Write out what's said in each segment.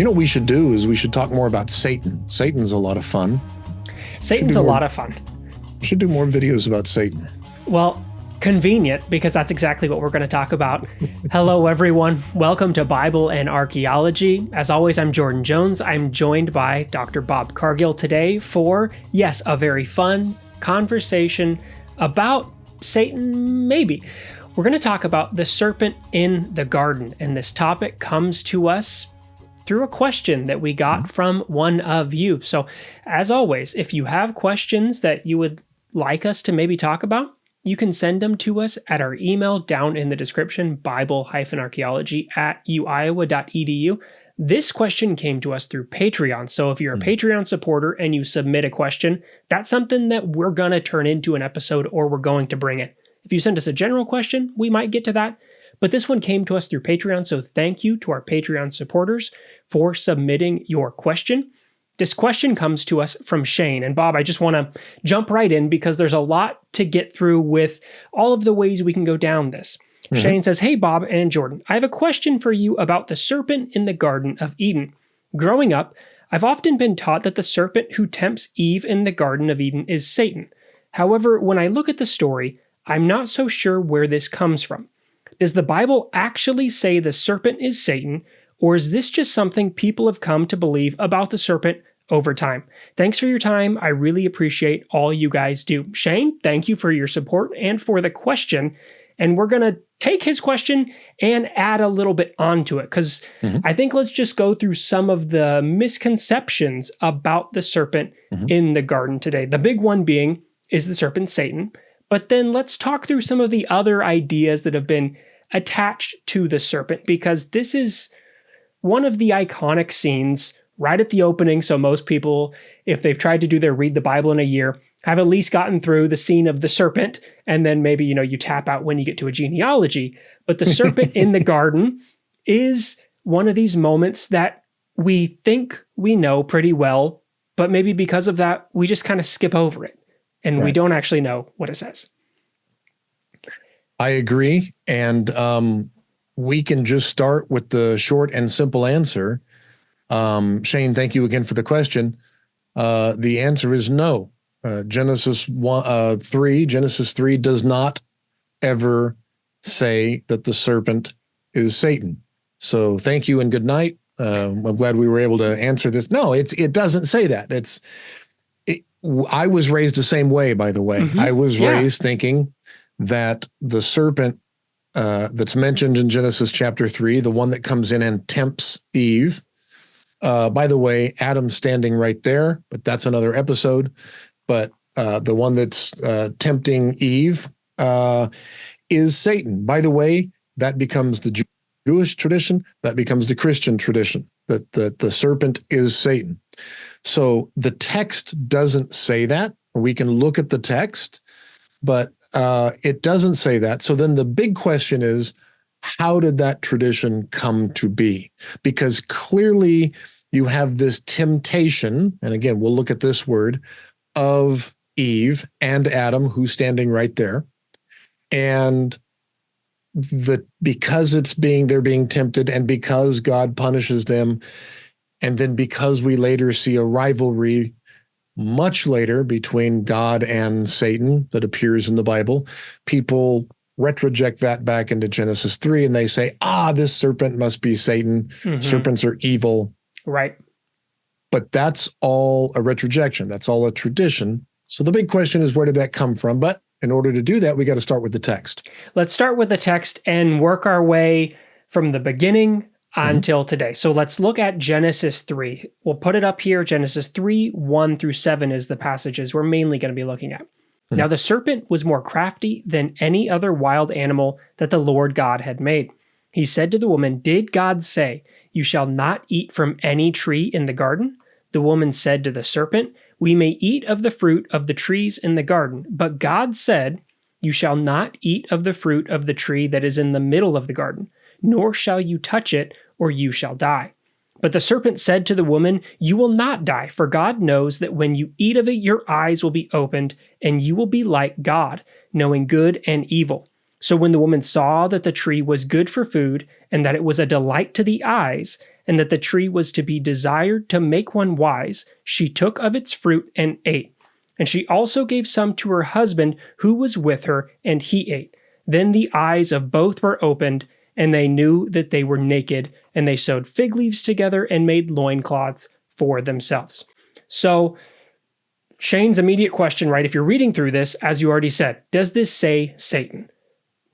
You know what we should do is we should talk more about Satan. Satan's a lot of fun. Satan's a lot of fun. We should do more videos about Satan. Well, convenient, because that's exactly what we're going to talk about. Hello, everyone. Welcome to Bible and Archaeology. As always, I'm Jordan Jones. I'm joined by Dr. Bob Cargill today for, yes, a very fun conversation about Satan, maybe. We're going to talk about the serpent in the garden, and this topic comes to us through a question that we got from one of you. So, as always, if you have questions that you would like us to maybe talk about, you can send them to us at our email down in the description, bible-archaeology@uiowa.edu. This question came to us through Patreon. So if you're a Patreon supporter and you submit a question, that's something that we're going to turn into an episode, or we're going to bring it. If you send us a general question, we might get to that. But this one came to us through Patreon, so thank you to our Patreon supporters for submitting your question. This question comes to us from Shane. And Bob, I just want to jump right in because there's a lot to get through with all of the ways we can go down this. Shane says, "Hey, Bob and Jordan, I have a question for you about the serpent in the Garden of Eden. Growing up, I've often been taught that the serpent who tempts Eve in the Garden of Eden is Satan. However, when I look at the story, I'm not so sure where this comes from. Does the Bible actually say the serpent is Satan, or is this just something people have come to believe about the serpent over time? Thanks for your time. I really appreciate all you guys do." Shane, thank you for your support and for the question. And we're going to take his question and add a little bit onto it, because I think let's just go through some of the misconceptions about the serpent in the garden today. The big one being, is the serpent Satan? But then let's talk through some of the other ideas that have been attached to the serpent, because this is one of the iconic scenes right at the opening. So most people, if they've tried to do their read the Bible in a year, have at least gotten through the scene of the serpent, and then maybe, you tap out when you get to a genealogy. But the serpent in the garden is one of these moments that we think we know pretty well, but maybe because of that, we just kind of skip over it, and we don't actually know what it says. I agree. And we can just start with the short and simple answer. Shane, thank you again for the question. The answer is no. Genesis 3 does not ever say that the serpent is Satan. So thank you and good night. I'm glad we were able to answer this. No, it doesn't say that. I was raised the same way, by the way. I was raised thinking that the serpent that's mentioned in Genesis chapter 3, the one that comes in and tempts Eve, by the way, Adam's standing right there, but that's another episode. But the one that's tempting Eve is Satan. By the way, that becomes the Jewish tradition, that becomes the Christian tradition, that the serpent is Satan. So the text doesn't say that. We can look at the text, but it doesn't say that. So then the big question is, how did that tradition come to be? Because clearly you have this temptation, and again, we'll look at this word, of Eve and Adam, who's standing right there. And because they're being tempted, and because God punishes them, and then because we later see a rivalry much later between God and Satan that appears in the Bible, people retroject that back into Genesis 3, and they say, this serpent must be Satan. Serpents are evil. Right. But that's all a retrojection. That's all a tradition. So the big question is, where did that come from? But in order to do that, we got to start with the text. Let's start with the text and work our way from the beginning until today. So let's look at Genesis 3. We'll put it up here. Genesis 3, 1 through 7 is the passages we're mainly going to be looking at. Now the serpent was more crafty than any other wild animal that the Lord God had made. He said to the woman, "Did God say, 'You shall not eat from any tree in the garden?' The woman said to the serpent, 'We may eat of the fruit of the trees in the garden, but God said, You shall not eat of the fruit of the tree that is in the middle of the garden, nor shall you touch it, or you shall die.' But the serpent said to the woman, 'You will not die, for God knows that when you eat of it, your eyes will be opened, and you will be like God, knowing good and evil.' So when the woman saw that the tree was good for food, and that it was a delight to the eyes, and that the tree was to be desired to make one wise, she took of its fruit and ate. And she also gave some to her husband who was with her, and he ate. Then the eyes of both were opened, and they knew that they were naked, and they sewed fig leaves together and made loincloths for themselves. So, Shane's immediate question, right? If you're reading through this, as you already said, does this say Satan?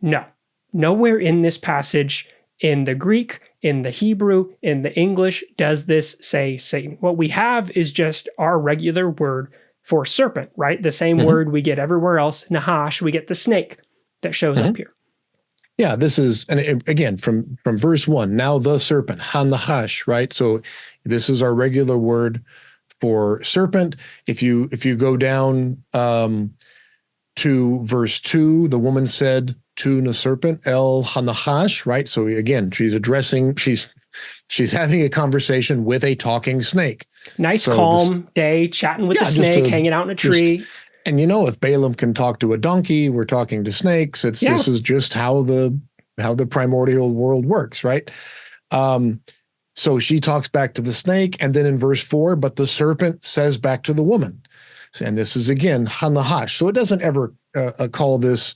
No. Nowhere in this passage, in the Greek, in the Hebrew, in the English, does this say Satan. What we have is just our regular word for serpent, right? The same word we get everywhere else, Nahash, we get the snake that shows up here. Yeah, this is, and again, from verse 1, now the serpent, ha-nahash, right? So this is our regular word for serpent. If you go down to verse 2, the woman said to the serpent, el ha-nahash, right? So again, she's having a conversation with a talking snake. Nice, so calm day, chatting with the snake, hanging out in a tree. And if Balaam can talk to a donkey, we're talking to snakes. This is just how the primordial world works, right? So she talks back to the snake, and then in verse 4, but the serpent says back to the woman, and this is again ha-nahash. So it doesn't ever call this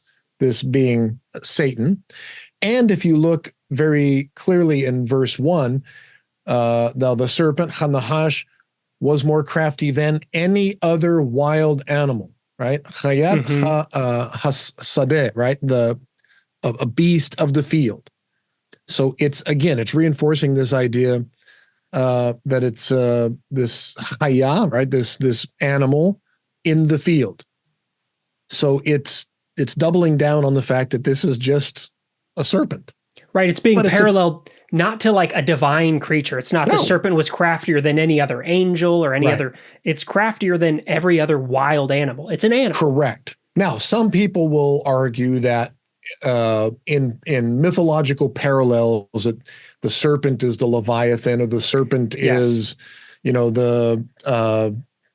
being Satan. And if you look very clearly in verse 1, now the serpent ha-nahash was more crafty than any other wild animal. Right, chayat hasadeh, right, a beast of the field. So it's reinforcing this idea that it's this chaya, right, this animal in the field. So it's doubling down on the fact that this is just a serpent. Right, it's being paralleled not to like a divine creature. It's not the serpent was craftier than any other angel or any other. It's craftier than every other wild animal. It's an animal. Correct. Now, some people will argue that in mythological parallels, that the serpent is the Leviathan, or the serpent is, the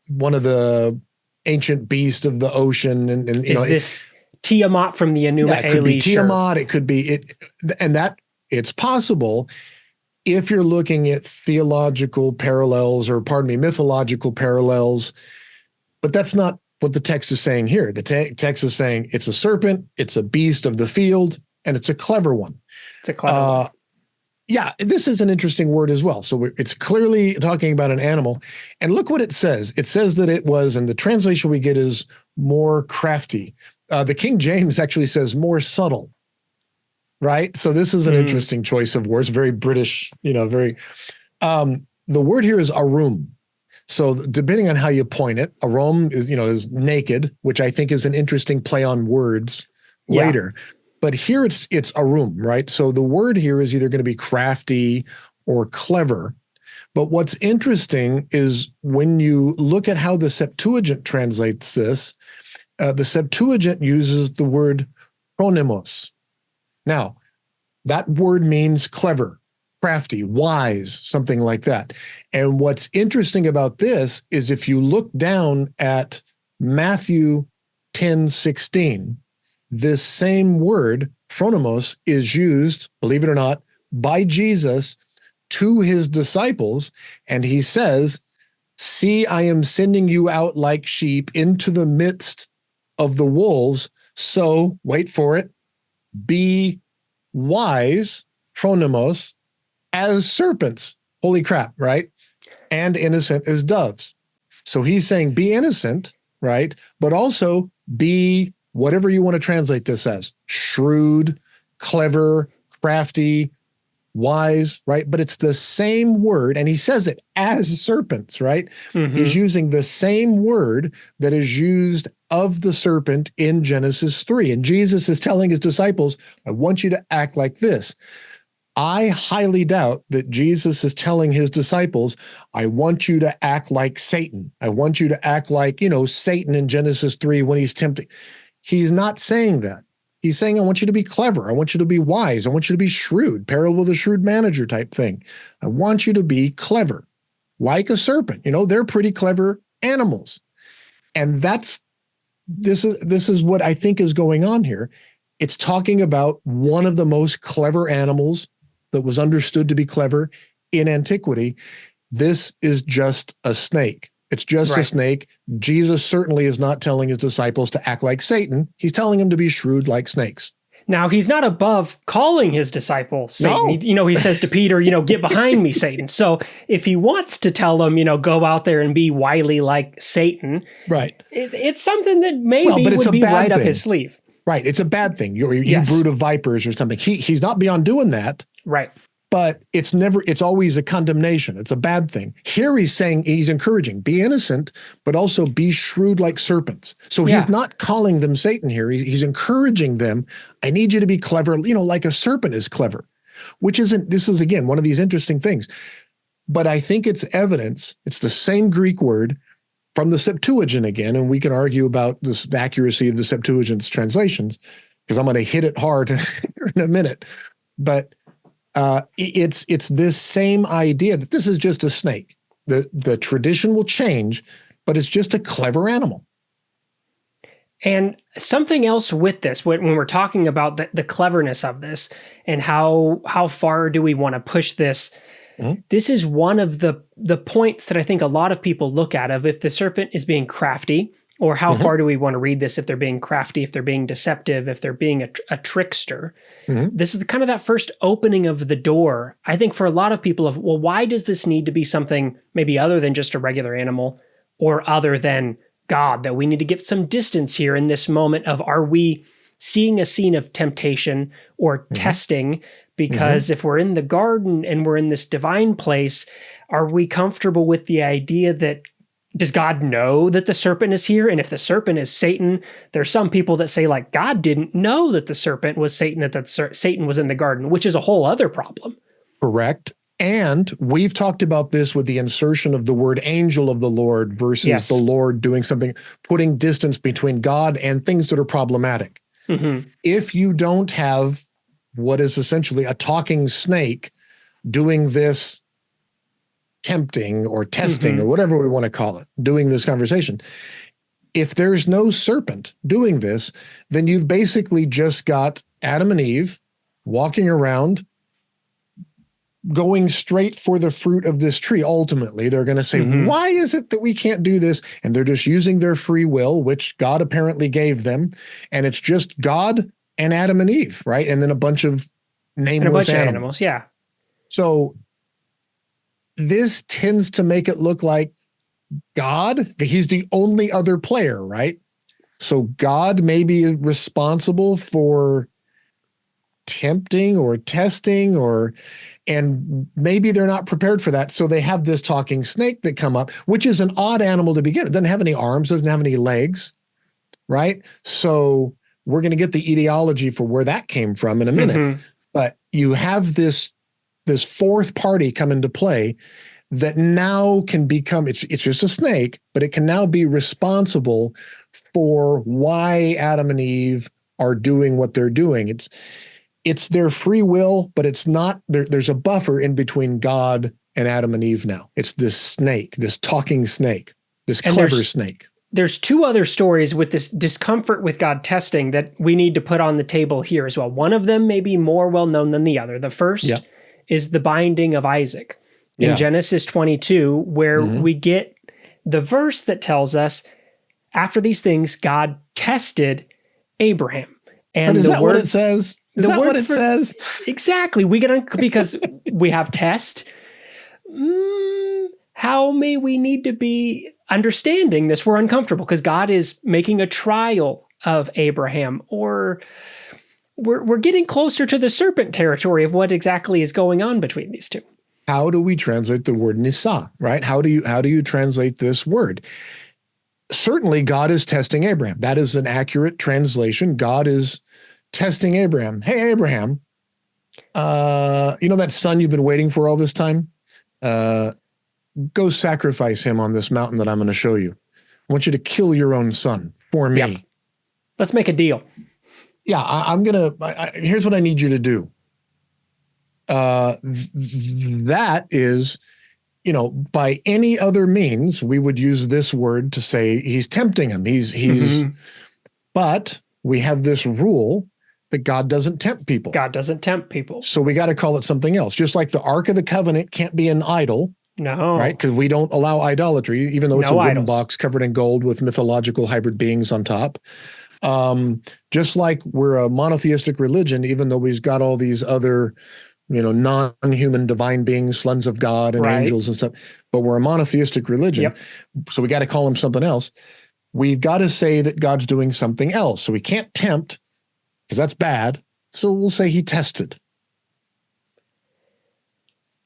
one of the ancient beasts of the ocean, and is this Tiamat from the Enuma Elish? It could be Tiamat. It could be it, and that. It's possible if you're looking at mythological parallels, but that's not what the text is saying here. The text is saying it's a serpent, it's a beast of the field, and it's a clever one. It's a clever one. Yeah, this is an interesting word as well. So it's clearly talking about an animal. And look what it says. It says that it was, and the translation we get is more crafty. The King James actually says more subtle. Right. So this is an interesting choice of words, very British, very, the word here is arum. So depending on how you point it, arum is naked, which I think is an interesting play on words later, but here it's arum, right? So the word here is either going to be crafty or clever. But what's interesting is when you look at how the Septuagint translates this, the Septuagint uses the word phronimos. Now, that word means clever, crafty, wise, something like that. And what's interesting about this is if you look down at Matthew 10:16, this same word, phronimos, is used, believe it or not, by Jesus to his disciples. And he says, "See, I am sending you out like sheep into the midst of the wolves. So," wait for it, "be wise," phronimos, "as serpents." Holy crap, right? "And innocent as doves." So he's saying be innocent, right? But also be whatever you want to translate this as, shrewd, clever, crafty, wise, right? But it's the same word, and he says it as serpents, right? He's using the same word that is used of the serpent in Genesis 3. And Jesus is telling his disciples, I want you to act like this. I highly doubt that Jesus is telling his disciples, I want you to act like Satan. I want you to act like, Satan in Genesis 3 when he's tempting. He's not saying that. He's saying, I want you to be clever. I want you to be wise. I want you to be shrewd, parallel with a shrewd manager type thing. I want you to be clever, like a serpent. They're pretty clever animals. And this is what I think is going on here. It's talking about one of the most clever animals that was understood to be clever in antiquity, this is just a snake. It's just a snake. Jesus certainly is not telling his disciples to act like Satan. He's telling them to be shrewd like snakes. Now, he's not above calling his disciple Satan. No. He says to Peter, get behind me, Satan. So if he wants to tell them, go out there and be wily like Satan, right? It's something that maybe would be right up his sleeve. Right. It's a bad thing. You brood of vipers or something. He's not beyond doing that. Right. But it's always a condemnation. It's a bad thing. Here he's saying, he's encouraging, be innocent, but also be shrewd like serpents. So he's not calling them Satan here. He's encouraging them. I need you to be clever, like a serpent is clever, this is again, one of these interesting things. But I think it's evidence. It's the same Greek word from the Septuagint again. And we can argue about the accuracy of the Septuagint's translations, because I'm going to hit it hard in a minute. But it's this same idea that this is just a snake. The tradition will change, but it's just a clever animal. And something else with this, when we're talking about the cleverness of this and how far do we want to push this, this is one of the points that I think a lot of people look at of if the serpent is being crafty, or how far do we want to read this if they're being crafty, if they're being deceptive, if they're being a trickster. This is kind of that first opening of the door, I think, for a lot of people of, well, why does this need to be something maybe other than just a regular animal or other than God, that we need to get some distance here in this moment of, are we seeing a scene of temptation or testing? Because if we're in the garden and we're in this divine place, are we comfortable with the idea that, does God know that the serpent is here? And if the serpent is Satan, there's some people that say, like, God didn't know that the serpent was Satan, that Satan was in the garden, which is a whole other problem. Correct. And we've talked about this with the insertion of the word angel of the Lord versus the Lord doing something, putting distance between God and things that are problematic. If you don't have what is essentially a talking snake doing this tempting or testing or whatever we want to call it, doing this conversation, if there's no serpent doing this, then you've basically just got Adam and Eve walking around going straight for the fruit of this tree. Ultimately, they're going to say, why is it that we can't do this? And they're just using their free will, which God apparently gave them. And it's just God and Adam and Eve, right? And then a bunch of nameless animals. Yeah. So this tends to make it look like God, he's the only other player, right? So God may be responsible for tempting or testing, and maybe they're not prepared for that. So they have this talking snake that come up, which is an odd animal to begin. It doesn't have any arms, doesn't have any legs, right? So we're going to get the etiology for where that came from in a minute. But you have this fourth party come into play that now can become, it's just a snake, but it can now be responsible for why Adam and Eve are doing what they're doing. It's their free will, but it's not, there's a buffer in between God and Adam and Eve now. It's this snake, this talking snake, this clever snake. There's two other stories with this discomfort with God testing that we need to put on the table here as well. One of them may be more well-known than the other. The first is the binding of Isaac in Genesis 22, where we get the verse that tells us, after these things, God tested Abraham. And but is that what it says? Is that what it says? Exactly. We get because we have test. How may we need to be understanding this? We're uncomfortable because God is making a trial of Abraham, or we're getting closer to the serpent territory of what exactly is going on between these two. How do we translate the word nisa, right? How do you translate this word? Certainly God is testing Abraham. That is an accurate translation. God is testing Abraham. Hey, Abraham, that son you've been waiting for all this time? Go sacrifice him on this mountain that I'm going to show you. I want you to kill your own son for me. Yep. Let's make a deal. Yeah, here's what I need you to do. That is, by any other means, we would use this word to say he's tempting him. But we have this rule But God doesn't tempt people. God doesn't tempt people. So we got to call it something else. Just like the Ark of the Covenant can't be an idol, No. right? Because we don't allow idolatry, even though it's No a wooden idols. box covered in gold with mythological hybrid beings on top. Just like we're a monotheistic religion, even though we've got all these other, non-human divine beings, sons of God and Right. angels and stuff, but we're a monotheistic religion. Yep. So we got to call them something else. We've got to say that God's doing something else. So we can't tempt, because that's bad. So we'll say he tested.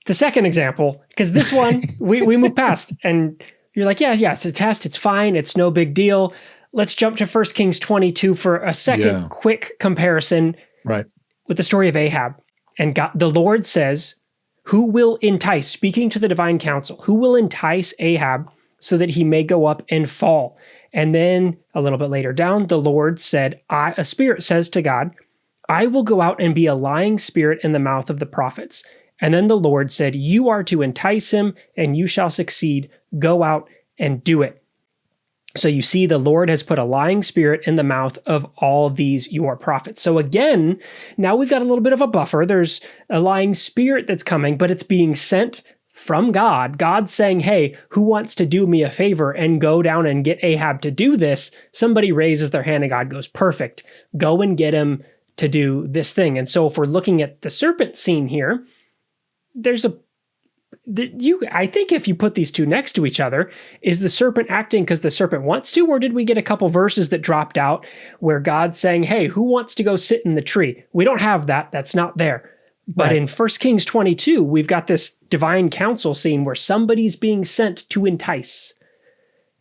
The second example, because this one we move past, and you're like, yeah, it's a test. It's fine. It's no big deal. Let's jump to 1 Kings 22 for a second quick comparison with the story of Ahab. And God, the Lord says, who will entice, speaking to the divine council, who will entice Ahab so that he may go up and fall? And then a little bit later down, the Lord said, a spirit says to God, I will go out and be a lying spirit in the mouth of the prophets. And then the Lord said, you are to entice him and you shall succeed. Go out and do it. So you see, the Lord has put a lying spirit in the mouth of all these your prophets. So again, now we've got a little bit of a buffer. There's a lying spirit that's coming, but it's being sent from God. God's saying, hey, who wants to do me a favor and go down and get Ahab to do this? Somebody raises their hand and God goes, perfect. Go and get him to do this thing. And so if we're looking at the serpent scene here, I think if you put these two next to each other, is the serpent acting because the serpent wants to, or did we get a couple verses that dropped out where God's saying, hey, who wants to go sit in the tree? We don't have that. That's not there. But in 1 Kings 22, we've got this divine council scene where somebody's being sent to entice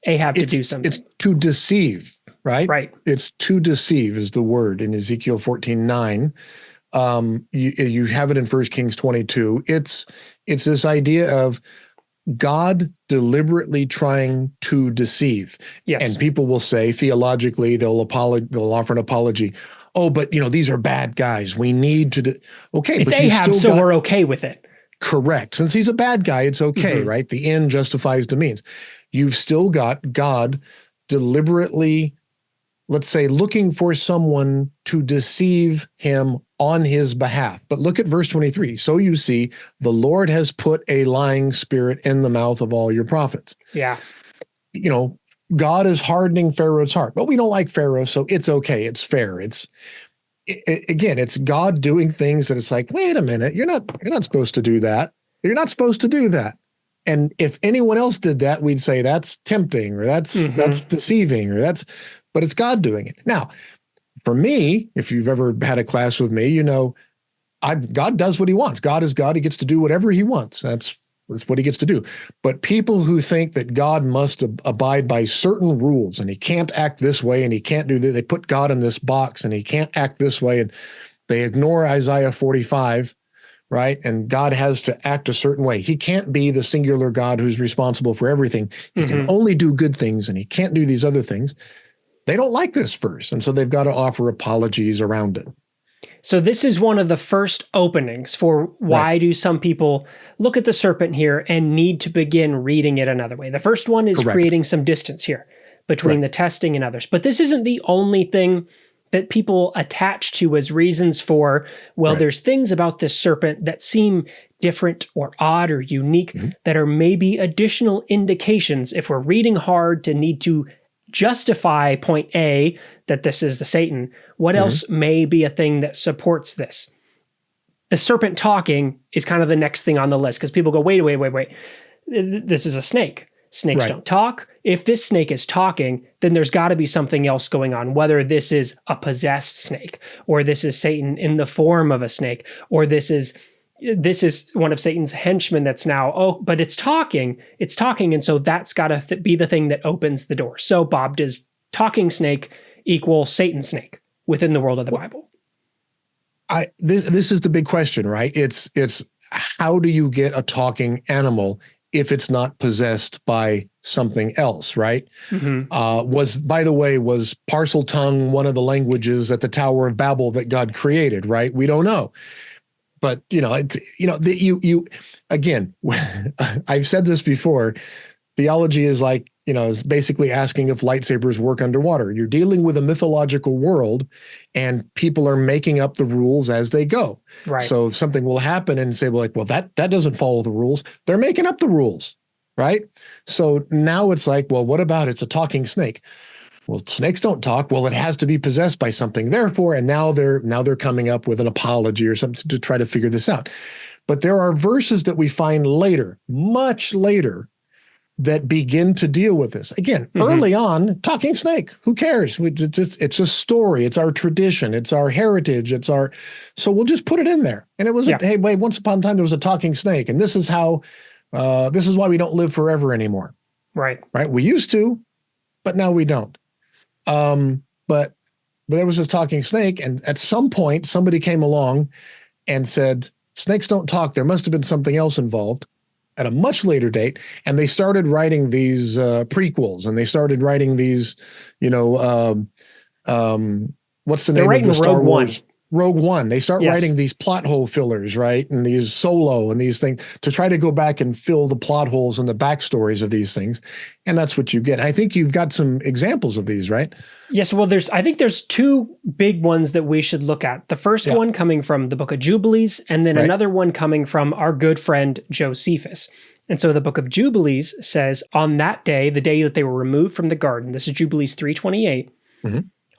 Ahab to do something. It's to deceive, right? Right. It's to deceive is the word in Ezekiel 14:9. You have it in 1 Kings 22. It's this idea of God deliberately trying to deceive. Yes. And people will say theologically, they'll offer an apology. Oh, but these are bad guys. We need to okay. It's but Ahab, so we're okay with it. Correct. Since he's a bad guy, it's okay, right? The end justifies the means. You've still got God deliberately, let's say, looking for someone to deceive him on his behalf. But look at verse 23. So you see, the Lord has put a lying spirit in the mouth of all your prophets. Yeah. God is hardening Pharaoh's heart, but we don't like Pharaoh, so it's okay. It's fair. Again, it's God doing things that it's like, wait a minute, you're not supposed to do that. You're not supposed to do that. And if anyone else did that, we'd say that's tempting or that's deceiving but it's God doing it. Now, for me, if you've ever had a class with me, God does what he wants. God is God. He gets to do whatever he wants. That's what he gets to do. But people who think that God must abide by certain rules and he can't act this way and he can't do that, they put God in this box and he can't act this way, and they ignore Isaiah 45, right? And God has to act a certain way. He can't be the singular God who's responsible for everything. He can only do good things and he can't do these other things. They don't like this verse, and so they've got to offer apologies around it. So this is one of the first openings for why do some people look at the serpent here and need to begin reading it another way. The first one is creating some distance here between the testing and others. But this isn't the only thing that people attach to as reasons for, there's things about this serpent that seem different or odd or unique that are maybe additional indications, if we're reading hard, to need to justify point A, that this is the Satan. What else may be a thing that supports this? The serpent talking is kind of the next thing on the list, because people go, wait. This is a snake. Snakes don't talk. If this snake is talking, then there's got to be something else going on, whether this is a possessed snake, or this is Satan in the form of a snake, or this is one of Satan's henchmen that's now, but it's talking. And so that's got to be the thing that opens the door. So Bob, does talking snake equal Satan snake within the world of the Bible? This is the big question, right? It's how do you get a talking animal if it's not possessed by something else, right? Was parcel tongue one of the languages at the Tower of Babel that God created, right? We don't know. But, again, I've said this before, theology is like, is basically asking if lightsabers work underwater. You're dealing with a mythological world and people are making up the rules as they go. Right. So something will happen and say, well, that doesn't follow the rules. They're making up the rules, right? So now it's like, well, what about it's a talking snake? Well, snakes don't talk. Well, it has to be possessed by something. Therefore, and now they're coming up with an apology or something to try to figure this out. But there are verses that we find later, much later, that begin to deal with this. Again, early on, talking snake, who cares? It's a story. It's our tradition. It's our heritage. So we'll just put it in there. And it was, hey, wait, once upon a time, there was a talking snake. And this is why we don't live forever anymore. Right. Right. We used to, but now we don't. But there was this talking snake. And at some point, somebody came along and said, snakes don't talk. There must have been something else involved. At a much later date, and they started writing these prequels, and they started writing these, what's the name of the Star Wars? Rogue One. They start writing these plot hole fillers, right? And these Solo and these things to try to go back and fill the plot holes and the backstories of these things. And that's what you get. I think you've got some examples of these, right? Yes. Well, I think there's two big ones that we should look at. The first one coming from the book of Jubilees, and then another one coming from our good friend Josephus. And so the book of Jubilees says, on that day, the day that they were removed from the garden, this is Jubilees 3:28,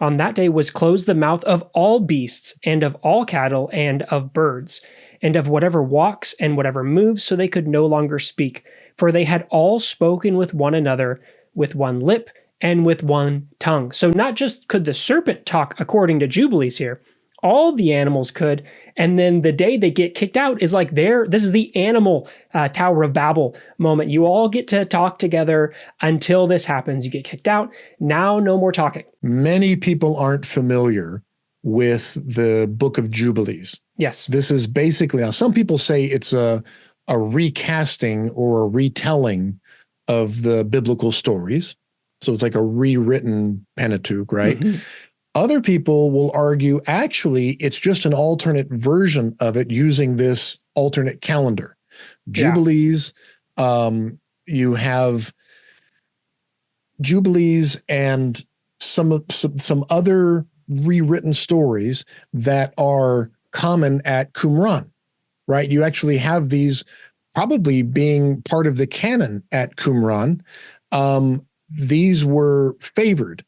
on that day was closed the mouth of all beasts and of all cattle and of birds and of whatever walks and whatever moves, so they could no longer speak. For they had all spoken with one another with one lip and with one tongue. So not just could the serpent talk according to Jubilees here, all the animals could. And then the day they get kicked out is like this is the animal Tower of Babel moment. You all get to talk together until this happens. You get kicked out. Now, no more talking. Many people aren't familiar with the book of Jubilees. Yes. This is basically, now some people say it's a recasting or a retelling of the biblical stories. So it's like a rewritten Pentateuch, right? Other people will argue, actually, it's just an alternate version of it using this alternate calendar. Jubilees, you have Jubilees and some other rewritten stories that are common at Qumran, right? You actually have these probably being part of the canon at Qumran. These were favored.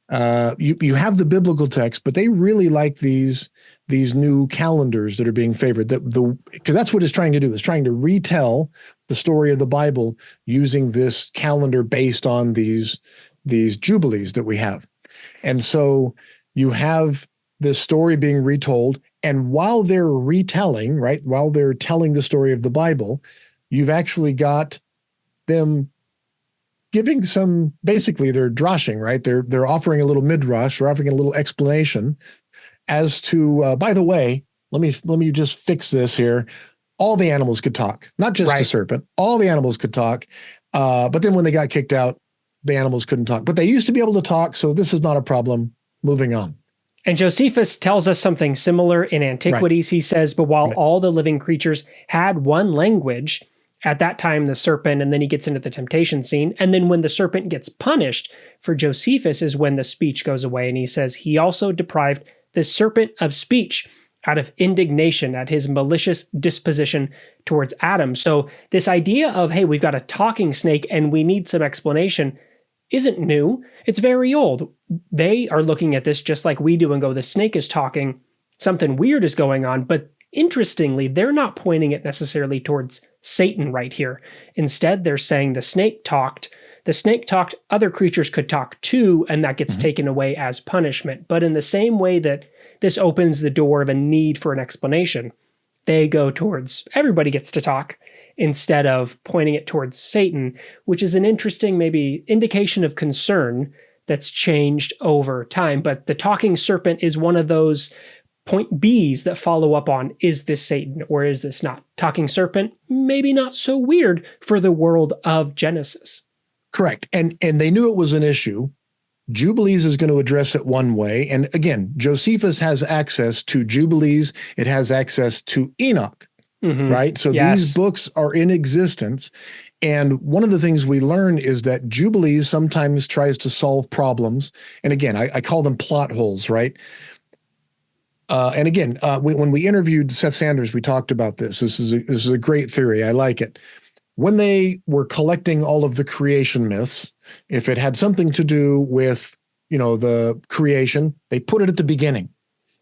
You have the biblical text, but they really like these new calendars that are being favored. Because that's what it's trying to do. It's trying to retell the story of the Bible using this calendar based on these jubilees that we have. And so you have this story being retold, and while they're retelling, right, while they're telling the story of the Bible, you've actually got them giving some, basically they're droshing, right? They're offering a little midrash, or offering a little explanation as to, by the way, let me just fix this here. All the animals could talk, not just the serpent. All the animals could talk. But then when they got kicked out, the animals couldn't talk. But they used to be able to talk, so this is not a problem. Moving on. And Josephus tells us something similar in Antiquities. He says, but while all the living creatures had one language, at that time the serpent, and then he gets into the temptation scene, and then when the serpent gets punished, for Josephus is when the speech goes away, and he says, he also deprived the serpent of speech out of indignation at his malicious disposition towards Adam. So this idea of, hey, we've got a talking snake and we need some explanation isn't new. It's very old. They are looking at this just like we do and go, the snake is talking, something weird is going on. But interestingly, they're not pointing it necessarily towards Satan right here. Instead, they're saying the snake talked. The snake talked, other creatures could talk too, and that gets taken away as punishment. But in the same way that this opens the door of a need for an explanation, they go towards everybody gets to talk instead of pointing it towards Satan, which is an interesting maybe indication of concern that's changed over time. But the talking serpent is one of those point B's that follow up on, is this Satan or is this not? Talking serpent, maybe not so weird for the world of Genesis. Correct. And they knew it was an issue. Jubilees is going to address it one way. And again, Josephus has access to Jubilees. It has access to Enoch, right? So these books are in existence. And one of the things we learn is that Jubilees sometimes tries to solve problems. And again, I call them plot holes, right? And again, when we interviewed Seth Sanders, we talked about this. This is a great theory. I like it. When they were collecting all of the creation myths, if it had something to do with, the creation, they put it at the beginning.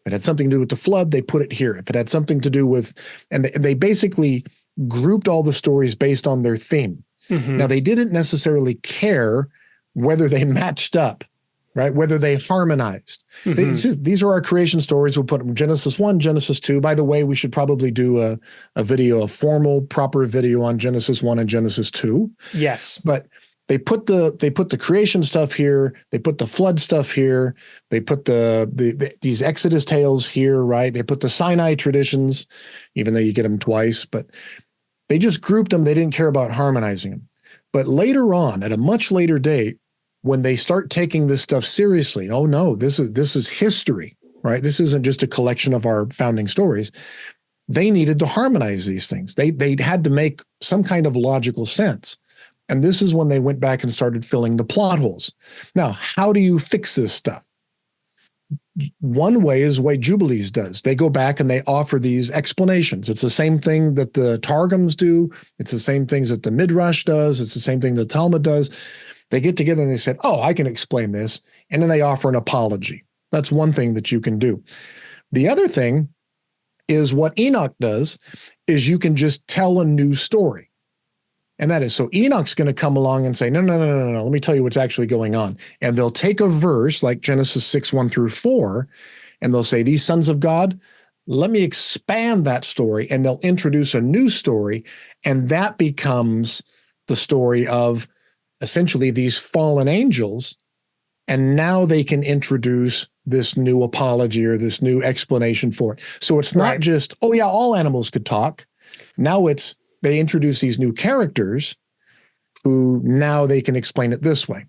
If it had something to do with the flood, they put it here. If it had something to do with, and they basically grouped all the stories based on their theme. Mm-hmm. Now, they didn't necessarily care whether they matched up, right? Whether they harmonized. Mm-hmm. These are our creation stories. We'll put them Genesis 1, Genesis 2. By the way, we should probably do a video, a formal, proper video on Genesis 1 and Genesis 2. Yes. But they put the creation stuff here. They put the flood stuff here. They put these Exodus tales here, right? They put the Sinai traditions, even though you get them twice, but they just grouped them. They didn't care about harmonizing them. But later on, at a much later date, when they start taking this stuff seriously, oh no, this is history, right? This isn't just a collection of our founding stories. They needed to harmonize these things. They had to make some kind of logical sense. And this is when they went back and started filling the plot holes. Now, how do you fix this stuff? One way is the way Jubilees does. They go back and they offer these explanations. It's the same thing that the Targums do. It's the same things that the Midrash does. It's the same thing the Talmud does. They get together and they said, oh, I can explain this. And then they offer an apology. That's one thing that you can do. The other thing is what Enoch does is you can just tell a new story. And that is, so Enoch's going to come along and say, no, let me tell you what's actually going on. And they'll take a verse like Genesis 6, 1 through 4, and they'll say, these sons of God, let me expand that story. And they'll introduce a new story. And that becomes the story of essentially these fallen angels. And now they can introduce this new apology or this new explanation for it. So it's not just, oh yeah, all animals could talk. Now they introduce these new characters who now they can explain it this way.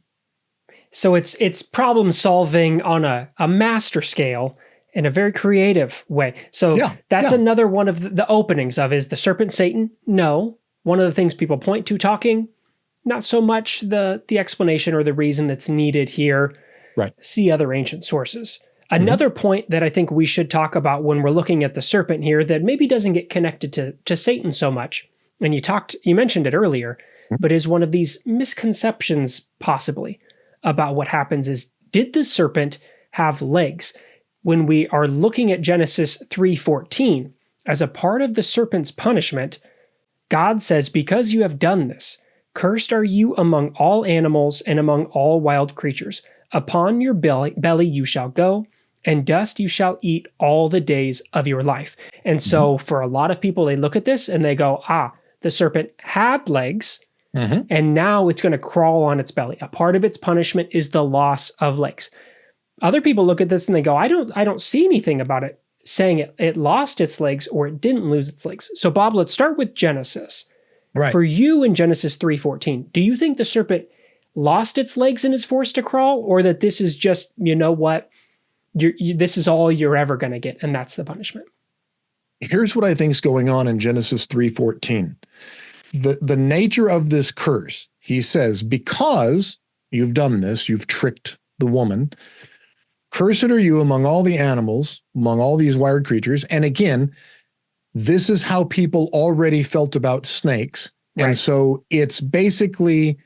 So it's problem solving on a master scale in a very creative way. So that's another one of the openings of, is the serpent Satan? No. One of the things people point to talking, not so much the explanation or the reason that's needed here. Right. See other ancient sources. Another point that I think we should talk about when we're looking at the serpent here that maybe doesn't get connected to Satan so much, and you mentioned it earlier, but is one of these misconceptions possibly about what happens is, did the serpent have legs? When we are looking at Genesis 3:14, as a part of the serpent's punishment, God says, because you have done this, cursed are you among all animals and among all wild creatures. Upon your belly you shall go, and dust you shall eat all the days of your life. And so for a lot of people, they look at this and they go, the serpent had legs, and now it's going to crawl on its belly. A part of its punishment is the loss of legs. Other people look at this and they go, I don't see anything about it saying it lost its legs or it didn't lose its legs. So Bob, let's start with Genesis. Right. For you in Genesis 3:14, do you think the serpent lost its legs and is forced to crawl, or that this is just, this is all you're ever going to get, and that's the punishment? Here's what I think is going on in Genesis 3:14. The nature of this curse, he says, because you've done this, you've tricked the woman, cursed are you among all the animals, among all these wild creatures. And again, this is how people already felt about snakes. Right. And so it's basically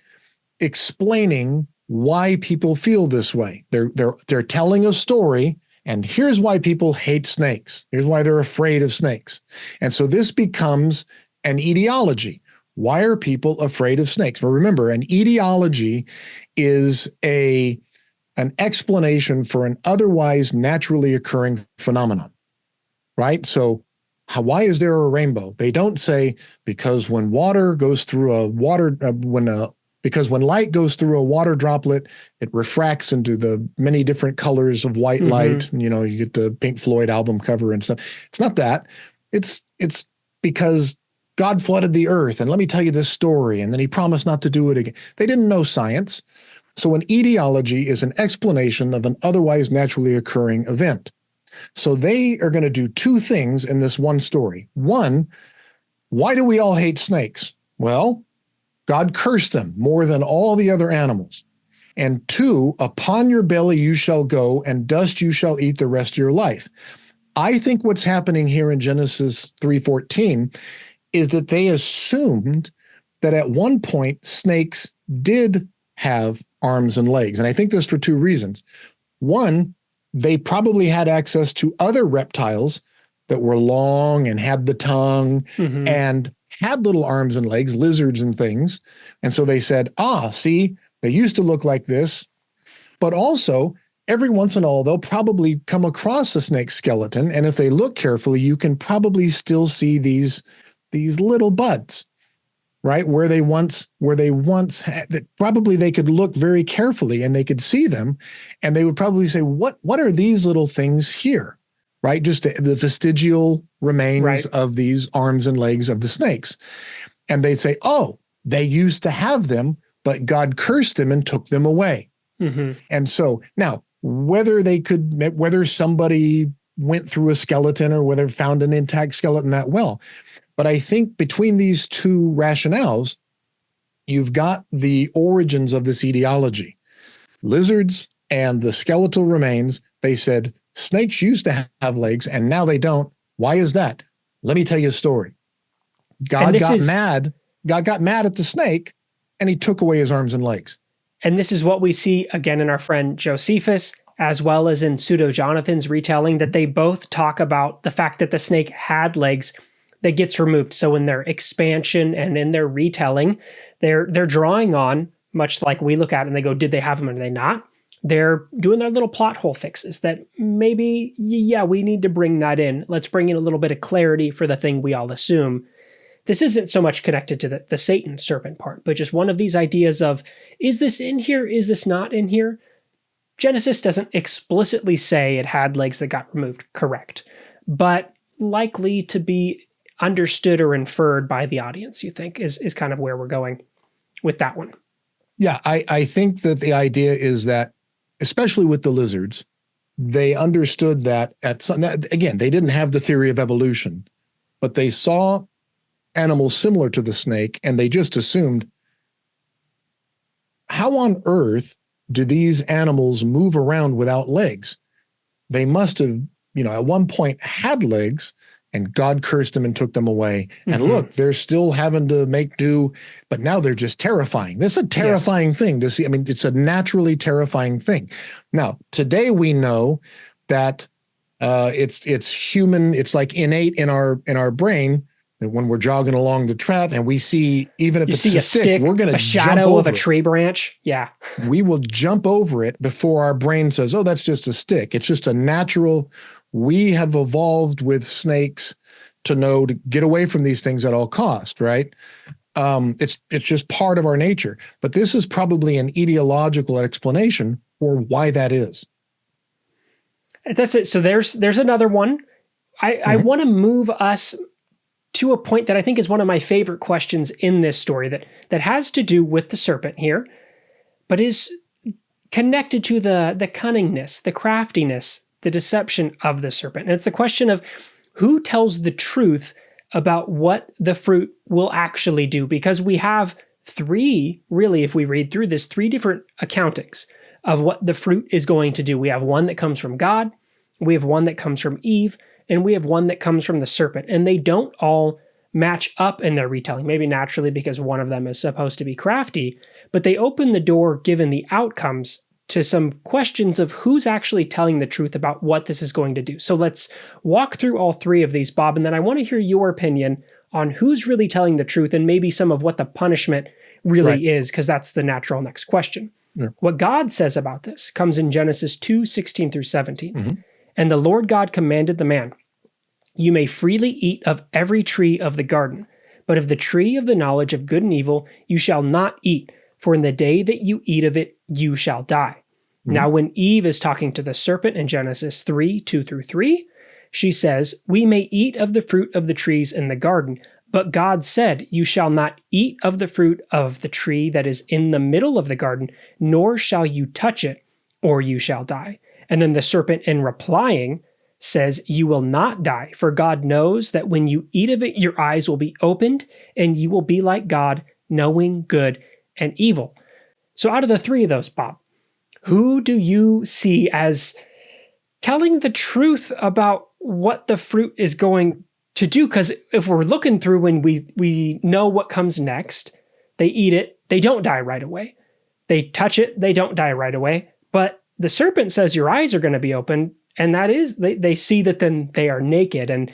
explaining why people feel this way. They're telling a story, and here's why people hate snakes. Here's why they're afraid of snakes. And so this becomes an etiology. Why are people afraid of snakes? Well, remember, an etiology is an explanation for an otherwise naturally occurring phenomenon, right? So why is there a rainbow? They don't say because when water goes through because when light goes through a water droplet, it refracts into the many different colors of white light. And, you get the Pink Floyd album cover and stuff. It's not that. It's because God flooded the earth, and let me tell you this story, and then he promised not to do it again. They didn't know science. So an etiology is an explanation of an otherwise naturally occurring event. So they are going to do two things in this one story. One, why do we all hate snakes? Well, God cursed them more than all the other animals. And 2, upon your belly you shall go, and dust you shall eat the rest of your life. I think what's happening here in Genesis 3:14 is that they assumed that at one point snakes did have arms and legs. And I think this for 2 reasons. One, they probably had access to other reptiles that were long and had the tongue and had little arms and legs, lizards and things. And so they said, see, they used to look like this. But also, every once in a while, they'll probably come across a snake skeleton. And if they look carefully, you can probably still see these little buds, right? Where they once had, that probably they could look very carefully and they could see them. And they would probably say, what are these little things here? Right? Just the vestigial remains of these arms and legs of the snakes. And they'd say, they used to have them, but God cursed them and took them away. And so now, whether somebody went through a skeleton or whether found an intact skeleton that well. But I think between these 2 rationales, you've got the origins of this etiology. Lizards and the skeletal remains, they said, snakes used to have legs and now they don't. Why is that? Let me tell you a story. God got mad at the snake and he took away his arms and legs. And this is what we see again in our friend Josephus, as well as in Pseudo Jonathan's retelling, that they both talk about the fact that the snake had legs that gets removed. So in their expansion and in their retelling, they're drawing on, much like we look at it and they go, did they have them or did they not? They're doing their little plot hole fixes that maybe, we need to bring that in. Let's bring in a little bit of clarity for the thing we all assume. This isn't so much connected to the Satan serpent part, but just one of these ideas of, is this in here? Is this not in here? Genesis doesn't explicitly say it had legs that got removed, correct, but likely to be understood or inferred by the audience, you think, is kind of where we're going with that one. Yeah, I think that the idea is that, especially with the lizards, they understood that again, they didn't have the theory of evolution, but they saw animals similar to the snake and they just assumed, how on earth do these animals move around without legs? They must have, at one point had legs and God cursed them and took them away. And look, they're still having to make do, but now they're just terrifying. This is a terrifying thing to see. I mean, it's a naturally terrifying thing. Now, today we know that it's human, it's like innate in our brain that when we're jogging along the track and we see, even if it's a stick, we're going to jump over a shadow of a tree branch. Yeah. We will jump over it before our brain says, oh, that's just a stick. It's just a natural. We have evolved with snakes to know to get away from these things at all cost, right? It's just part of our nature. But this is probably an etiological explanation for why that is. That's it. So there's another one. I want to move us to a point that I think is one of my favorite questions in this story that has to do with the serpent here, but is connected to the cunningness, the craftiness, the deception of the serpent. And it's the question of who tells the truth about what the fruit will actually do, because we have 3, really, if we read through this, 3 different accountings of what the fruit is going to do. We have one that comes from God, we have one that comes from Eve, and we have one that comes from the serpent. And they don't all match up in their retelling, maybe naturally because one of them is supposed to be crafty, but they open the door, given the outcomes, to some questions of who's actually telling the truth about what this is going to do. So let's walk through all 3 of these, Bob, and then I want to hear your opinion on who's really telling the truth and maybe some of what the punishment really is, because that's the natural next question. Yeah. What God says about this comes in Genesis 2:16 through 17. And the Lord God commanded the man, you may freely eat of every tree of the garden, but of the tree of the knowledge of good and evil you shall not eat, for in the day that you eat of it, you shall die. Now, when Eve is talking to the serpent in Genesis 3:2 through 3, she says, we may eat of the fruit of the trees in the garden, but God said, you shall not eat of the fruit of the tree that is in the middle of the garden, nor shall you touch it, or you shall die. And then the serpent, in replying, says, you will not die, for God knows that when you eat of it, your eyes will be opened, and you will be like God, knowing good and evil. So out of the three of those, Bob, who do you see as telling the truth about what the fruit is going to do? Because if we're looking through when we know what comes next, they eat it, they don't die right away. They touch it, they don't die right away. But the serpent says your eyes are going to be open, and that is, they see that then they are naked. And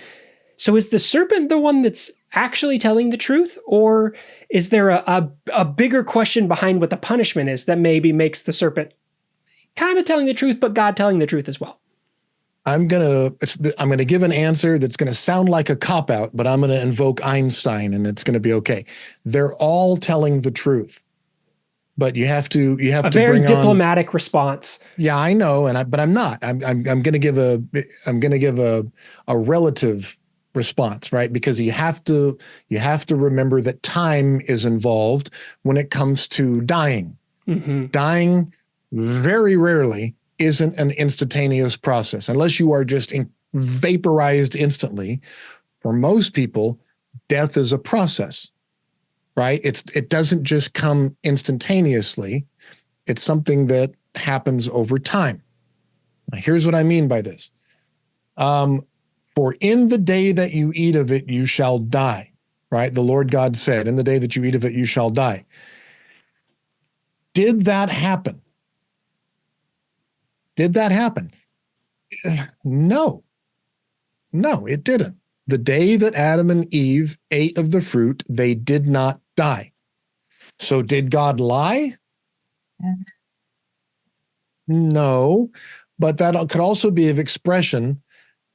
so is the serpent the one that's actually telling the truth? Or is there a bigger question behind what the punishment is that maybe makes the serpent kind of telling the truth, but God telling the truth as well? I'm gonna give an answer that's gonna sound like a cop-out, but I'm gonna invoke Einstein, and it's gonna be okay. They're all telling the truth, but you have to a very diplomatic response. Yeah, I know, but I'm not. I'm gonna give a relative response, right? Because you have to remember that time is involved when it comes to dying. Mm-hmm. Dying very rarely isn't an instantaneous process, unless you are just vaporized instantly. For most people, death is a process, right? It doesn't just come instantaneously. It's something that happens over time. Now, here's what I mean by this. For in the day that you eat of it, you shall die, right? The Lord God said, in the day that you eat of it, you shall die. Did that happen? Did that happen? No, it didn't. The day that Adam and Eve ate of the fruit, they did not die. So did God lie? No, but that could also be an expression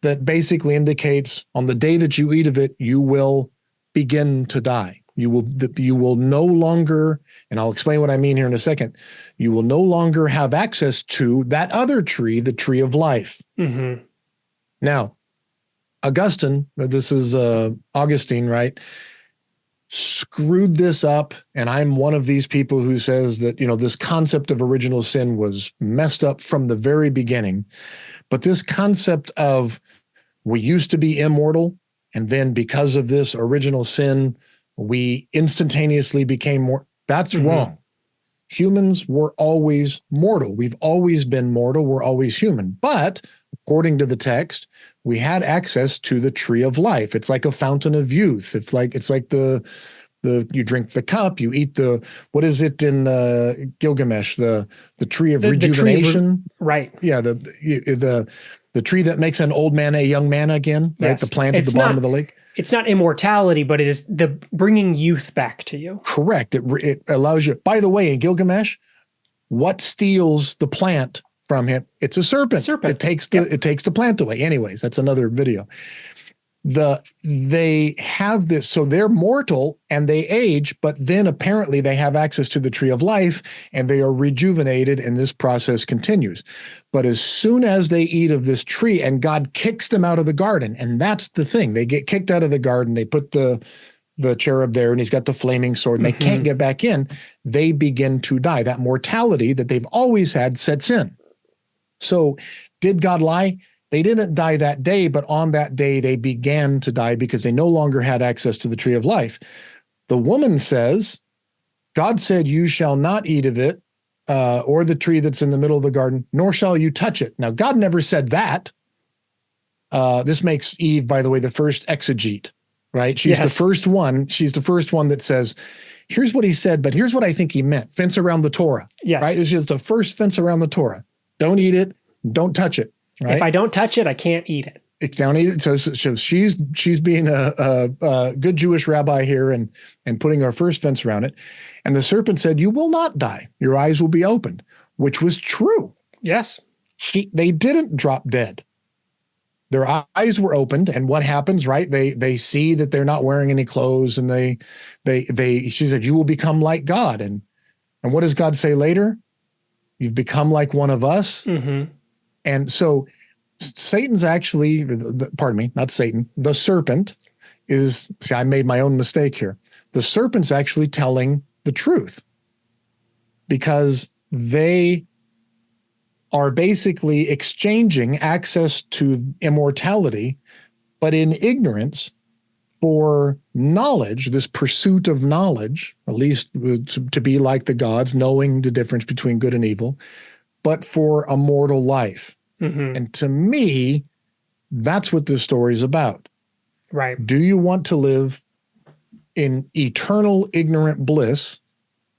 that basically indicates on the day that you eat of it, you will begin to die. You will no longer, and I'll explain what I mean here in a second, you will no longer have access to that other tree, the tree of life. Mm-hmm. Now, this is Augustine, right? Screwed this up, and I'm one of these people who says that, this concept of original sin was messed up from the very beginning. But this concept of we used to be immortal, and then because of this original sin, we instantaneously became more. That's wrong. Humans were always mortal. We've always been mortal. We're always human. But according to the text, we had access to the tree of life. It's like a fountain of youth. It's like you drink the cup, you eat what is it in Gilgamesh? The tree of rejuvenation. Right. Yeah. The tree that makes an old man a young man again, right? Yes. The plant at the bottom of the lake. It's not immortality, but it is the bringing youth back to you. Correct. It allows you. By the way, in Gilgamesh, what steals the plant from him? It's a serpent. It takes the plant away. Anyways, that's another video. They have this, so they're mortal and they age, but then apparently they have access to the tree of life and they are rejuvenated, and this process continues. But as soon as they eat of this tree, and God kicks them out of the garden, and that's the thing, they get kicked out of the garden, they put the cherub there and he's got the flaming sword and they can't get back in, they begin to die. That mortality that they've always had sets in. So did God lie? They didn't die that day, but on that day they began to die because they no longer had access to the tree of life. The woman says, God said, you shall not eat of it, or the tree that's in the middle of the garden, nor shall you touch it. Now, God never said that. This makes Eve, by the way, the first exegete, right? She's the first one. She's the first one that says, here's what he said, but here's what I think he meant. Fence around the Torah. Yes. Right? It's just the first fence around the Torah. Don't eat it. Don't touch it. Right? If I don't touch it, I can't eat it. So she's being a good Jewish rabbi here and putting our first fence around it. And the serpent said, you will not die. Your eyes will be opened, which was true. Yes. They didn't drop dead. Their eyes were opened, and what happens, right? They see that they're not wearing any clothes, and she said, you will become like God. And what does God say later? You've become like one of us. Mm-hmm. And so Satan's actually, pardon me, not Satan, the serpent I made my own mistake here. The serpent's actually telling the truth because they are basically exchanging access to immortality, but in ignorance for knowledge, this pursuit of knowledge, at least to be like the gods, knowing the difference between good and evil, but for a mortal life. Mm-hmm. And to me, that's what this story is about. Right. Do you want to live in eternal ignorant bliss?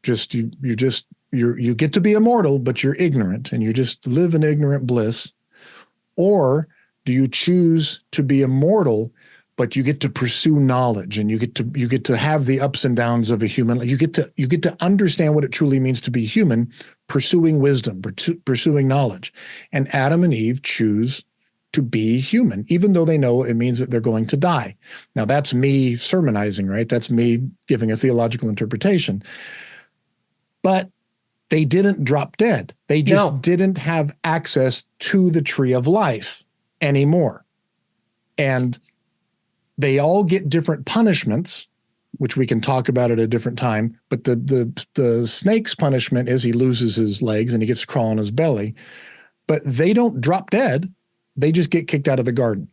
You get to be immortal, but you're ignorant and you just live in ignorant bliss. Or do you choose to be immortal, but you get to pursue knowledge and you get to have the ups and downs of a human. You get to understand what it truly means to be human, pursuing wisdom, pursuing knowledge. And Adam and Eve choose to be human, even though they know it means that they're going to die. Now that's me sermonizing, right? That's me giving a theological interpretation. But they didn't drop dead. They just didn't have access to the tree of life anymore. And they all get different punishments, which we can talk about at a different time. But the snake's punishment is he loses his legs and he gets to crawl on his belly. But they don't drop dead. They just get kicked out of the garden.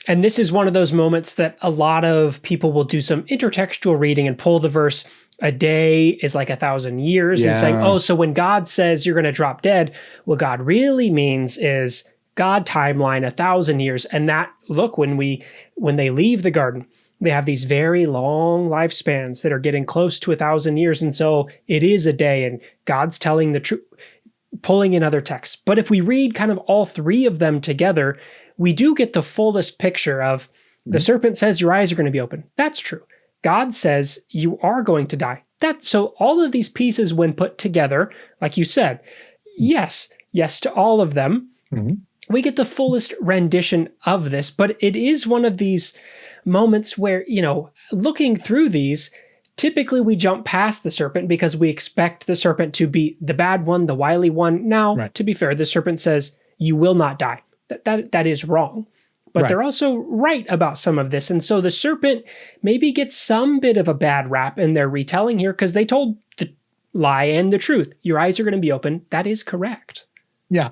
And this is one of those moments that a lot of people will do some intertextual reading and pull the verse, a day is like 1,000 years, and saying, oh, so when God says you're going to drop dead, what God really means is God timeline 1,000 years. And that, look, when they leave the garden, they have these very long lifespans that are getting close to 1,000 years. And so it is a day, and God's telling the truth, pulling in other texts. But if we read kind of all three of them together, we do get the fullest picture of the serpent says your eyes are going to be open. That's true. God says you are going to die. So all of these pieces, when put together, like you said, yes to all of them. Mm-hmm. We get the fullest rendition of this, but it is one of these moments where, looking through these, typically we jump past the serpent because we expect the serpent to be the bad one, the wily one. Now, To be fair, the serpent says you will not die. That is wrong. But they're also right about some of this. And so the serpent maybe gets some bit of a bad rap in their retelling here because they told the lie and the truth. Your eyes are going to be open. That is correct. Yeah.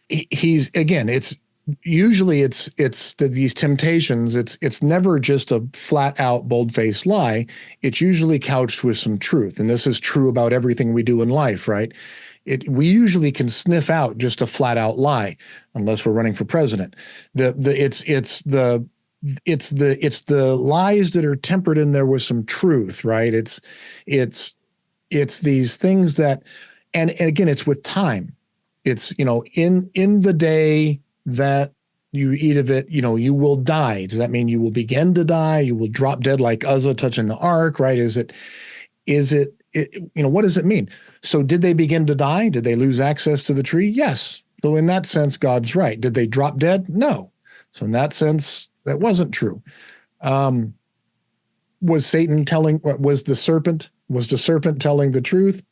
He's, again, it's usually these temptations. It's never just a flat out bold-faced lie. It's usually couched with some truth. And this is true about everything we do in life, right? We usually can sniff out just a flat out lie, unless we're running for president. It's the lies that are tempered in there with some truth, right? It's these things that, and again, it's with time. It's, in the day that you eat of it, you will die. Does that mean you will begin to die? You will drop dead like Uzzah touching the ark, right? What does it mean? So did they begin to die? Did they lose access to the tree? Yes. So in that sense, God's right. Did they drop dead? No. So in that sense, that wasn't true. Was the serpent telling the truth?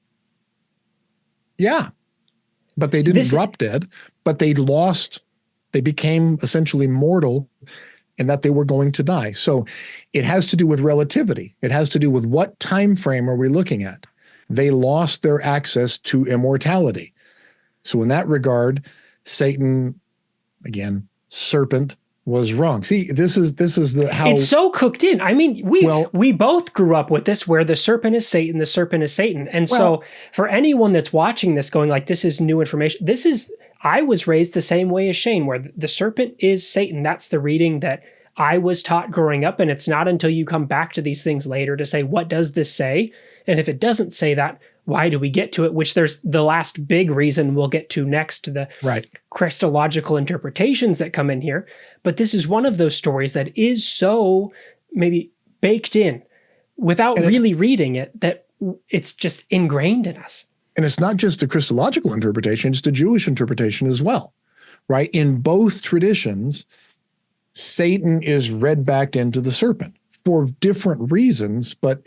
Yeah. But they didn't drop dead, but they became essentially mortal in that they were going to die. So it has to do with relativity. It has to do with what time frame are we looking at? They lost their access to immortality. So in that regard, Satan, again, serpent, was wrong. See, this is how it's so cooked in. I mean, we both grew up with this, where the serpent is Satan, the serpent is Satan. And so for anyone that's watching this going like, this is new information, I was raised the same way as Shane, where the serpent is Satan. That's the reading that I was taught growing up. And it's not until you come back to these things later to say, what does this say? And if it doesn't say that, why do we get to it? Which there's the last big reason we'll get to next, the Christological interpretations that come in here. But this is one of those stories that is so maybe baked in without really reading it, that it's just ingrained in us. And it's not just the Christological interpretation, it's the Jewish interpretation as well, right? In both traditions, Satan is read back into the serpent for different reasons, but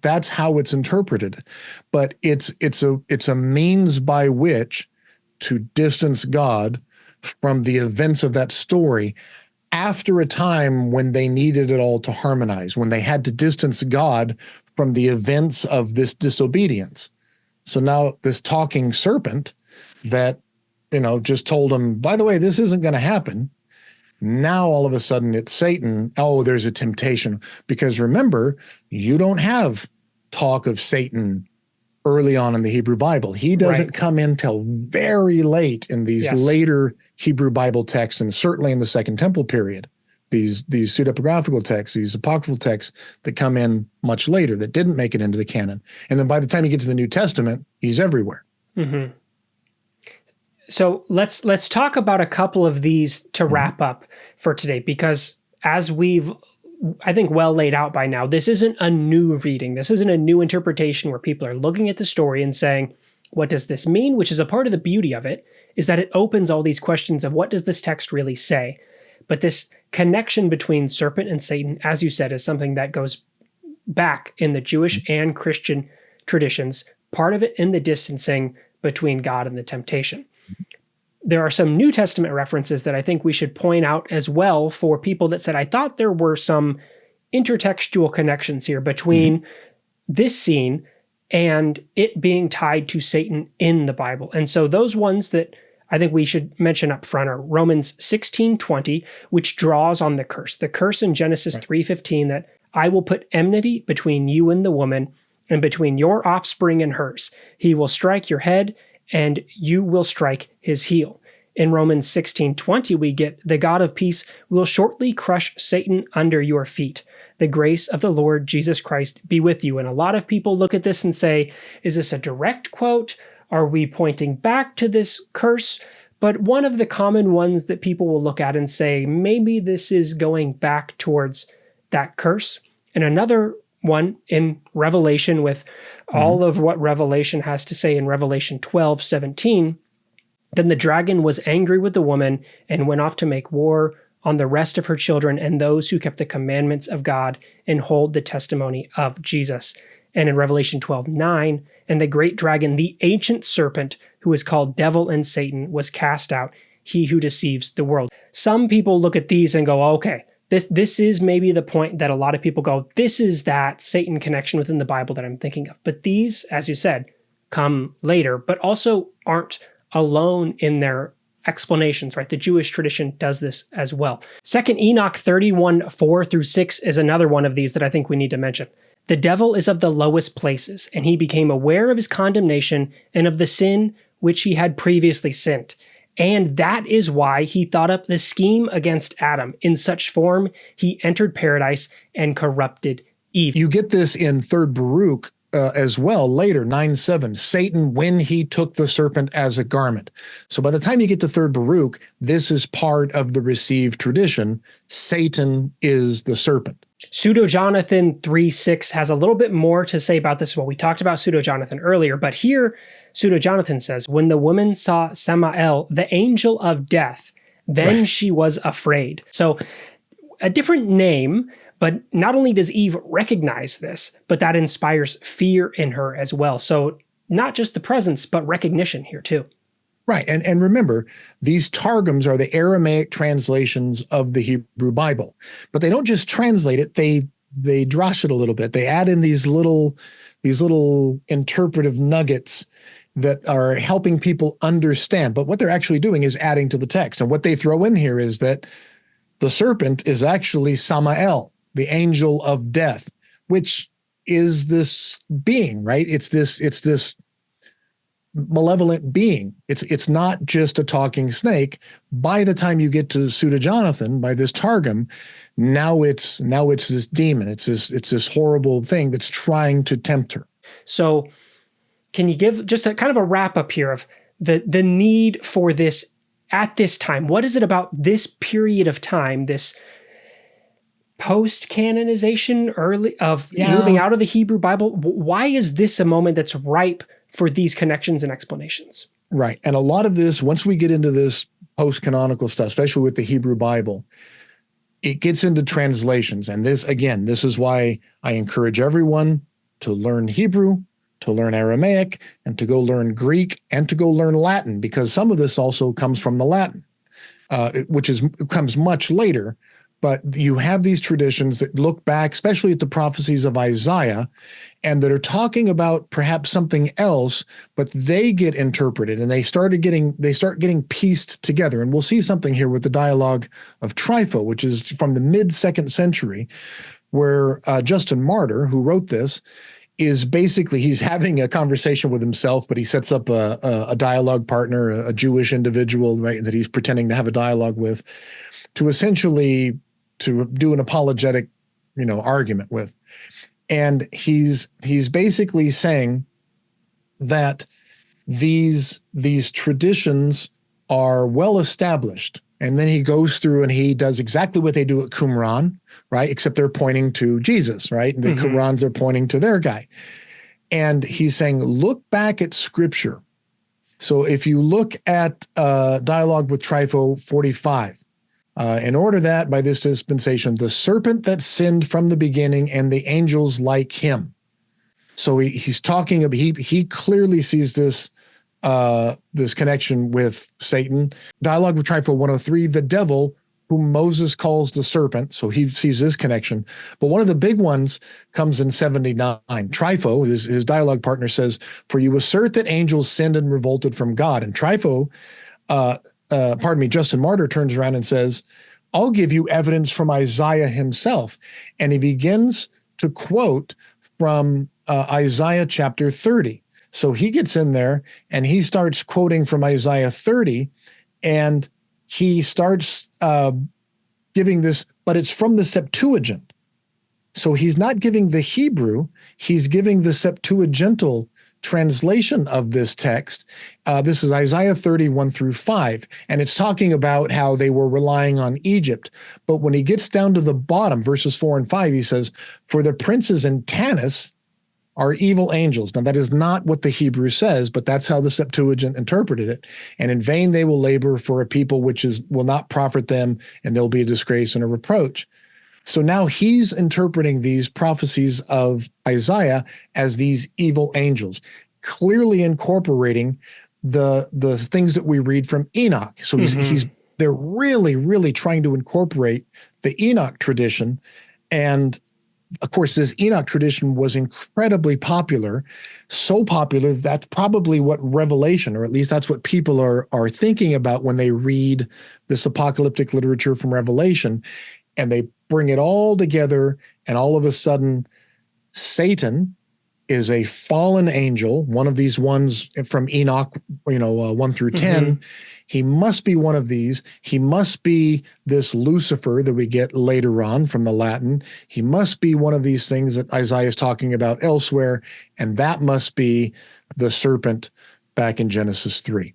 that's how it's interpreted. But it's a means by which to distance God from the events of that story after a time when they needed it all to harmonize, when they had to distance God from the events of this disobedience. So now this talking serpent that, just told them, by the way, this isn't going to happen. Now, all of a sudden, it's Satan. Oh, there's a temptation. Because remember, you don't have talk of Satan early on in the Hebrew Bible. He doesn't come in till very late in these later Hebrew Bible texts, and certainly in the Second Temple period. These pseudepigraphical texts, these apocryphal texts that come in much later that didn't make it into the canon. And then by the time you get to the New Testament, he's everywhere. Mm-hmm. So let's talk about a couple of these to wrap up for today, because as we've, I think, well laid out by now, this isn't a new reading. This isn't a new interpretation where people are looking at the story and saying, what does this mean? Which is a part of the beauty of it, is that it opens all these questions of what does this text really say? But this connection between serpent and Satan, as you said, is something that goes back in the Jewish and Christian traditions, part of it in the distancing between God and the temptation. There are some New Testament references that I think we should point out as well for people that said, I thought there were some intertextual connections here between this scene and it being tied to Satan in the Bible. And so those ones that I think we should mention up front are Romans 16:20, which draws on the curse in Genesis 3:15, that I will put enmity between you and the woman, and between your offspring and hers. He will strike your head, and you will strike his heel. In Romans 16:20, we get, the God of peace will shortly crush Satan under your feet. The grace of the Lord Jesus Christ be with you. And a lot of people look at this and say, is this a direct quote? Are we pointing back to this curse? But one of the common ones that people will look at and say, maybe this is going back towards that curse. And another one in Revelation, with all of what Revelation has to say in Revelation 12:17, then the dragon was angry with the woman and went off to make war on the rest of her children and those who kept the commandments of God and hold the testimony of Jesus. And in Revelation 12:9, and the great dragon, the ancient serpent, who is called Devil and Satan, was cast out, he who deceives the world. Some people look at these and go, okay, this is maybe the point that a lot of people go, this is that Satan connection within the Bible that I'm thinking of. But these, as you said, come later, but also aren't alone in their explanations, right? The Jewish tradition does this as well. 2 Enoch 31:4-6 is another one of these that I think we need to mention. The devil is of the lowest places, and he became aware of his condemnation and of the sin which he had previously sinned. And that is why he thought up the scheme against Adam. In such form, he entered paradise and corrupted Eve. You get this in 3rd Baruch as well later, 9:7. Satan, when he took the serpent as a garment. So by the time you get to 3rd Baruch, this is part of the received tradition. Satan is the serpent. Pseudo-Jonathan 3:6 has a little bit more to say about this. Well, we talked about Pseudo-Jonathan earlier, but here Pseudo-Jonathan says, when the woman saw Samael, the angel of death, then she was afraid. So a different name, but not only does Eve recognize this, but that inspires fear in her as well. So not just the presence, but recognition here too. Right. And remember, these targums are the Aramaic translations of the Hebrew Bible. But they don't just translate it, they drosh it a little bit. They add in these little interpretive nuggets that are helping people understand. But what they're actually doing is adding to the text. And what they throw in here is that the serpent is actually Samael, the angel of death, which is this being, right? It's this malevolent being. It's not just a talking snake. By the time you get to Pseudo-Jonathan, by this Targum, now it's this demon. It's this horrible thing that's trying to tempt her. So can you give just a kind of a wrap up here of the need for this at this time? What is it about this period of time, this post-canonization moving out of the Hebrew Bible? Why is this a moment that's ripe for these connections and explanations? Right. And a lot of this, once we get into this post-canonical stuff, especially with the Hebrew Bible, it gets into translations. And this is why I encourage everyone to learn Hebrew, to learn Aramaic, and to go learn Greek, and to go learn Latin, because some of this also comes from the Latin, which comes much later. but you have these traditions that look back, especially at the prophecies of Isaiah, and that are talking about perhaps something else, but they get interpreted and they start getting pieced together. And we'll see something here with the dialogue of Trypho, which is from the mid-2nd century, where Justin Martyr, who wrote this, is basically, he's having a conversation with himself, but he sets up a dialogue partner, a Jewish individual, right, that he's pretending to have a dialogue with, to essentially to do an apologetic, argument with. And he's basically saying that these traditions are well established. And then he goes through and he does exactly what they do at Qumran, right? Except they're pointing to Jesus, right? And the Qumrans are pointing to their guy. And he's saying, look back at Scripture. So if you look at Dialogue with Trypho 45, in order that by this dispensation, the serpent that sinned from the beginning and the angels like him. So he's talking about, he clearly sees this connection with Satan. Dialogue with Trypho 103, the devil whom Moses calls the serpent. So he sees this connection. But one of the big ones comes in 79. Trypho, his dialogue partner, says, for you assert that angels sinned and revolted from God. And Trypho, Justin Martyr turns around and says, I'll give you evidence from Isaiah himself. And he begins to quote from Isaiah chapter 30. So he gets in there and he starts quoting from Isaiah 30, and he starts giving this, but it's from the Septuagint. So he's not giving the Hebrew, he's giving the Septuagintal translation of this text. This is Isaiah 30, 1-5, and it's talking about how they were relying on Egypt. But when he gets down to the bottom, verses 4 and 5, he says, for the princes in Tanis are evil angels. Now, that is not what the Hebrew says, but that's how the Septuagint interpreted it. And in vain they will labor for a people which will not profit them, and there'll be a disgrace and a reproach. So now he's interpreting these prophecies of Isaiah as these evil angels, clearly incorporating the things that we read from Enoch. So they're really, really trying to incorporate the Enoch tradition. And of course, this Enoch tradition was incredibly popular, so popular that's probably what Revelation, or at least that's what people are thinking about when they read this apocalyptic literature from Revelation, and they bring it all together, and all of a sudden, Satan is a fallen angel, one of these ones from Enoch, 1-10. He must be one of these. He must be this Lucifer that we get later on from the Latin. He must be one of these things that Isaiah is talking about elsewhere, and that must be the serpent back in Genesis 3.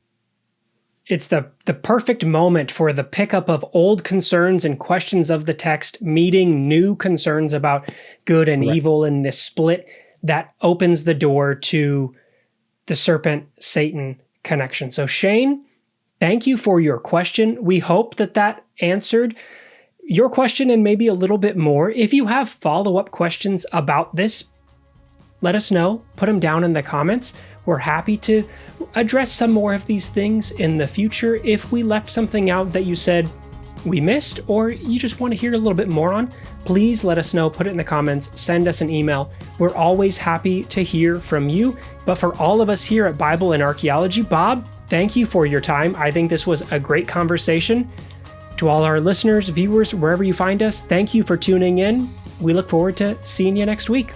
It's the perfect moment for the pickup of old concerns and questions of the text, meeting new concerns about good and evil, and this split that opens the door to the serpent-Satan connection. So Shane, thank you for your question. We hope that answered your question and maybe a little bit more. If you have follow-up questions about this, let us know. Put them down in the comments. We're happy to address some more of these things in the future. If we left something out that you said we missed, or you just want to hear a little bit more on, please let us know. Put it in the comments. Send us an email. We're always happy to hear from you. But for all of us here at Bible and Archaeology, Bob, thank you for your time. I think this was a great conversation. To all our listeners, viewers, wherever you find us, thank you for tuning in. We look forward to seeing you next week.